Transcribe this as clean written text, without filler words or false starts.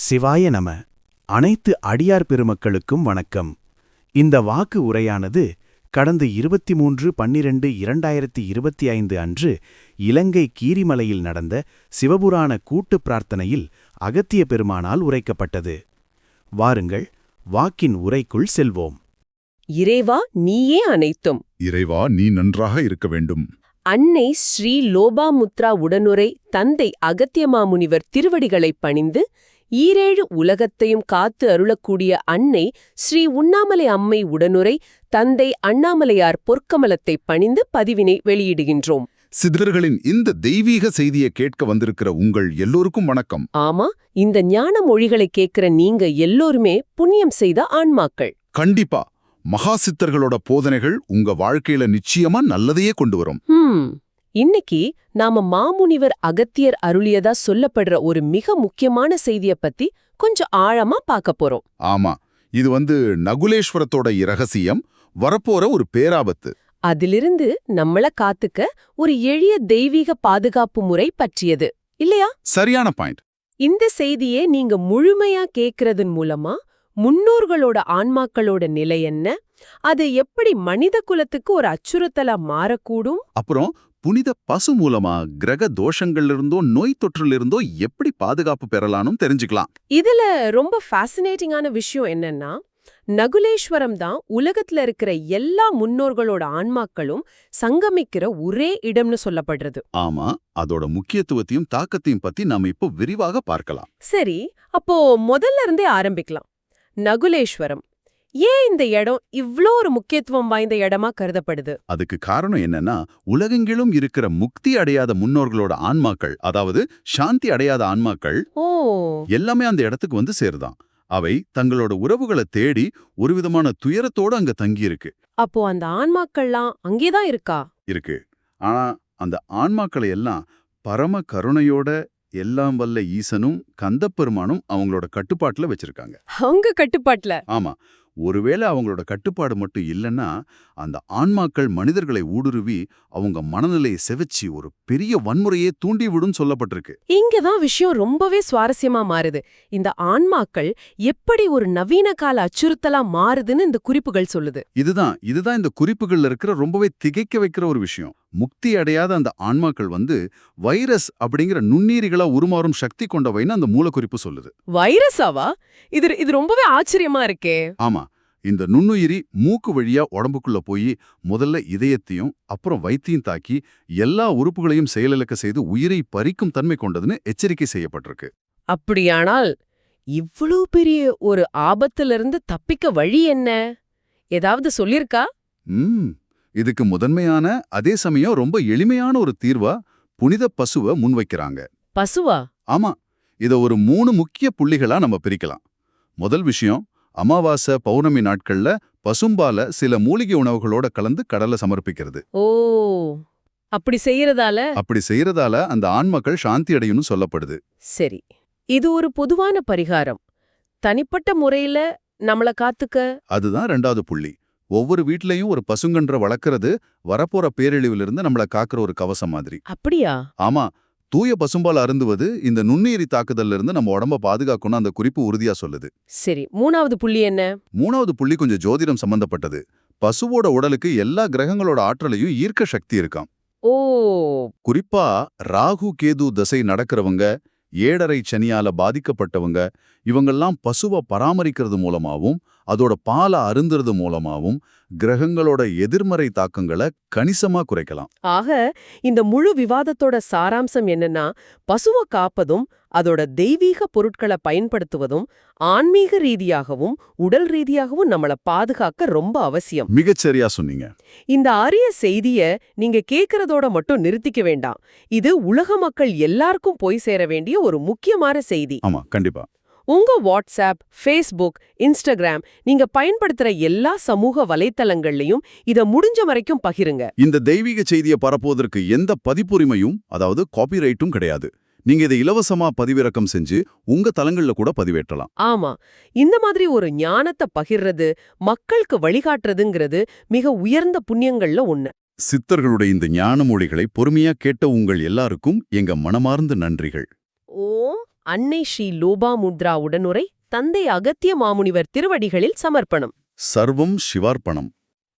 சிவாய நம. அனைத்து அடியார் பெருமக்களுக்கும் வணக்கம். இந்த வாக்கு உரையானது கடந்த 23/12/2025 அன்று இலங்கை கீரிமலையில் நடந்த சிவபுராண கூட்டுப் பிரார்த்தனையில் அகத்திய பெருமானால் உரைக்கப்பட்டது. வாருங்கள், வாக்கின் உரைக்குள் செல்வோம். இறைவா, நீயே அனைத்தும். இறைவா, நீ நன்றாக இருக்க வேண்டும். அன்னை ஸ்ரீ லோபாமுத்ரா உடனுரை தந்தை அகத்தியமாமுனிவர் திருவடிகளைப் பணிந்து ஈரேழு உலகத்தையும் காத்து அருளக்கூடிய அன்னை ஸ்ரீ உண்ணாமலை அம்மை உடனுரை தந்தை அண்ணாமலையார் பொற்கமலத்தைப் பணிந்து பதிவினை வெளியிடுகின்றோம். சித்தர்களின் இந்த தெய்வீக செய்தியை கேட்க வந்திருக்கிற உங்கள் எல்லோருக்கும் வணக்கம். ஆமா, இந்த ஞான மொழிகளை கேட்கிற நீங்க எல்லோருமே புண்ணியம் செய்த ஆன்மாக்கள். கண்டிப்பா மகா சித்தர்களோட போதனைகள் உங்க வாழ்க்கையில நிச்சயமா நல்லதையே கொண்டு வரும். இன்னைக்கு நாம மாமுனிவர் அகத்தியர் அருளியதா சொல்லப்படுற ஒரு மிக முக்கியமான செய்திய பத்தி கொஞ்சம் ஆழமா பார்க்க போறோம். ஆமா, இது நகுலேஸ்வரத்தோட இரகசியம், வரப்போற ஒரு பேராபத்து. அதிலிருந்து நம்மள காத்துக்க ஒரு எளிய தெய்வீக பாதுகாப்பு முறை பற்றியது, இல்லையா? சரியான பாயிண்ட். இந்த செய்தியே நீங்க முழுமையா கேட்கறதன் மூலமா முன்னோர்களோட ஆன்மாக்களோட நிலை என்ன, அது எப்படி மனித குலத்துக்கு ஒரு அச்சுறுத்தலா மாறக்கூடும், அப்புறம் புனித பசு மூலமா கிரக தோஷங்கள்லிருந்தோ நோய் தொற்றிலிருந்தோ எப்படி பாதுகாப்பு பெறலானும் தெரிஞ்சுக்கலாம். இதுல ரொம்ப ஃபேசினேட்டிங்கான விஷயம் என்னன்னா, நகுலேஸ்வரம் தான் உலகத்துல இருக்கிற எல்லா முன்னோர்களோட ஆன்மாக்களும் சங்கமிக்கிற ஒரே இடம்னு சொல்லப்படுறது. ஆமா, அதோட முக்கியத்துவத்தையும் தாக்கத்தையும் பத்தி நாம இப்போ விரிவாக பார்க்கலாம். சரி, அப்போ முதல்ல இருந்தே ஆரம்பிக்கலாம். நகுலேஸ்வரம் ஏன் இந்த இடம் இவ்ளோ ஒரு முக்கியத்துவம் வாய்ந்த இடமா கருதப்படுது? அதுக்கு காரணம் என்னன்னா, உலகெங்கிலும் இருக்கிற முக்தி அடையாத முன்னோர்களோட ஆன்மாக்கள், அதாவது சாந்தி அடையாத ஆன்மாக்கள் எல்லாமே அந்த இடத்துக்கு வந்து சேருதான். அவை தங்களோட உறவுகளை தேடி ஒரு விதமான துயரத்தோட அங்க தங்கியிருக்கு. அப்போ அந்த ஆன்மாக்கள்லாம் அங்கேதான் இருக்கா? இருக்கு. ஆனா அந்த ஆன்மாக்களை எல்லாம் பரம கருணையோட எல்லாம் வல்ல ஈசனும் கந்தப்பெருமானும் அவங்களோட கட்டுப்பாட்டுல வச்சிருக்காங்க. அவங்க கட்டுப்பாட்டுல? ஆமா. ஒருவேளை அவங்களோட கட்டுப்பாடு மட்டும் இல்லைன்னா அந்த ஆன்மாக்கள் மனிதர்களை ஊடுருவி அவங்க மனநிலையை செவச்சி ஒரு பெரிய வன்முறையே தூண்டிவிடும் சொல்லப்பட்டிருக்கு. இங்கதான் விஷயம் ரொம்பவே சுவாரஸ்யமா மாறுது. இந்த ஆன்மாக்கள் எப்படி ஒரு நவீன கால அச்சுறுத்தலா மாறுதுன்னு இந்த குறிப்புகள் சொல்லுது. இதுதான் இந்த குறிப்புகள்ல இருக்கிற ரொம்பவே திகைக்க வைக்கிற ஒரு விஷயம். முக்தி அடையாத அந்த ஆன்மாக்கள் வைரஸ் அப்படிங்கிற நுண்ணீரிகளா உருமாறும் சக்தி கொண்டவைன்னு அந்த மூலக்குறிப்பு சொல்லுது. வைரஸாவா? இது ரொம்பவே ஆச்சரியமா இருக்கே. ஆமா, இந்த நுண்ணுயிரி மூக்கு வழியா உடம்புக்குள்ள போய் முதல்ல இதயத்தையும் அப்புறம் வயித்தையும் தாக்கி எல்லா உறுப்புகளையும் செயலிழக்க செய்து உயிரை பறிக்கும் தன்மை கொண்டதுன்னு எச்சரிக்கை செய்யப்பட்டிருக்கு. அப்படியானால் இவ்வளவு பெரிய ஒரு ஆபத்திலிருந்து தப்பிக்க வழி என்ன? ஏதாவது சொல்லிருக்கா? இதுக்கு முதன்மையான அதே சமயம் ரொம்ப எளிமையான ஒரு தீர்வா புனித பசுவை முன்வைக்கிறாங்க. பசுவா? ஆமா, இத ஒரு 3 முக்கிய புள்ளிகளா நம்ம பிரிக்கலாம். முதல் விஷயம், அமாவாசை பௌர்ணமி நாட்கள்ல பசும்பால சில மூலிகை உணவுகளோட கலந்து கடலை சமர்ப்பிக்கிறது. ஓ, அப்படி செய்யறதால அந்த ஆன்மாக்கள் சாந்தி அடையும்னு சொல்லப்படுது. சரி, இது ஒரு பொதுவான பரிகாரம். தனிப்பட்ட முறையில நம்மள காத்துக்க அதுதான் 2வது புள்ளி. ஒவ்வொரு வீட்லயும் ஒரு பசுங்கன்ற வளர்க்கறது வரப்போற பேரழிவிலிருந்து நம்மள காக்குற ஒரு கவசம் மாதிரி. அப்படியா? ஆமா, தூய பசும்பால் அருந்துவது இந்த நுண்ணுயிரி தாக்குதல்ல இருந்து நம்ம உடம்ப பாதுகாக்கணும் அந்த குறிப்பு உறுதியா சொல்லுது. சரி, 3வது புள்ளி என்ன? 3வது புள்ளி கொஞ்சம் ஜோதிடம் சம்பந்தப்பட்டது. பசுவோட உடலுக்கு எல்லா கிரகங்களோட ஆற்றலையும் ஈர்க்க சக்தி இருக்காம். ஓ, குறிப்பா ராகு கேது தசை நடக்கிறவங்க, 7.5 சனியால பாதிக்கப்பட்டவங்க, இவங்கெல்லாம் பசுவை பராமரிக்கிறது மூலமாவும் அதோட பாலை அருந்துறது மூலமாவும் கிரகங்களோட எதிர்மறை தாக்கங்களை கணிசமா குறைக்கலாம். ஆக இந்த முழு விவாதத்தோட சாராம்சம் என்னன்னா, பசுவை காப்பதும் அதோட தெய்வீக பொருட்களை பயன்படுத்துவதும் ஆன்மீக ரீதியாகவும் உடல் ரீதியாகவும் நம்மள பாதுகாக்க ரொம்ப அவசியம். மிகச்சரியா சொன்னீங்க. இந்த அரிய செய்திய நீங்க கேட்கறதோட மட்டும் நிறுத்திக்க வேண்டாம். இது உலக மக்கள் எல்லாருக்கும் போய் சேர வேண்டிய ஒரு முக்கியமான செய்தி. ஆமா, கண்டிப்பா. உங்க வாட்ஸ்அப், ஃபேஸ்புக், இன்ஸ்டாகிராம், நீங்க பயன்படுத்துற எல்லா சமூக வலைத்தளங்கள்லயும் இத முடிஞ்ச வரைக்கும் பகிருங்க. இந்த தெய்வீக செய்தியை பரப்புவதற்கு எந்த பதிப்புரிமையும், அதாவது காப்பிரைட்டும் கிடையாது. நீங்க இதை இலவசமா பதிவிறக்கம் செஞ்சு உங்க தளங்கள்ல கூட பதிவேற்றலாம். ஆமா, இந்த மாதிரி ஒரு ஞானத்தை பகிர்றது, மக்களுக்கு வழிகாட்டுறதுங்கிறது மிக உயர்ந்த புண்ணியங்கள்ல ஒண்ணு. சித்தர்களுடைய இந்த ஞான மொழிகளை பொறுமையா கேட்ட உங்கள் எல்லாருக்கும் எங்க மனமார்ந்த நன்றிகள். ஓம் அன்னை ஸ்ரீ லோபாமுத்ரா உடனுரை தந்தை அகத்திய மாமுனிவர் திருவடிகளில் சமர்ப்பணம். சர்வம் சிவார்ப்பணம்.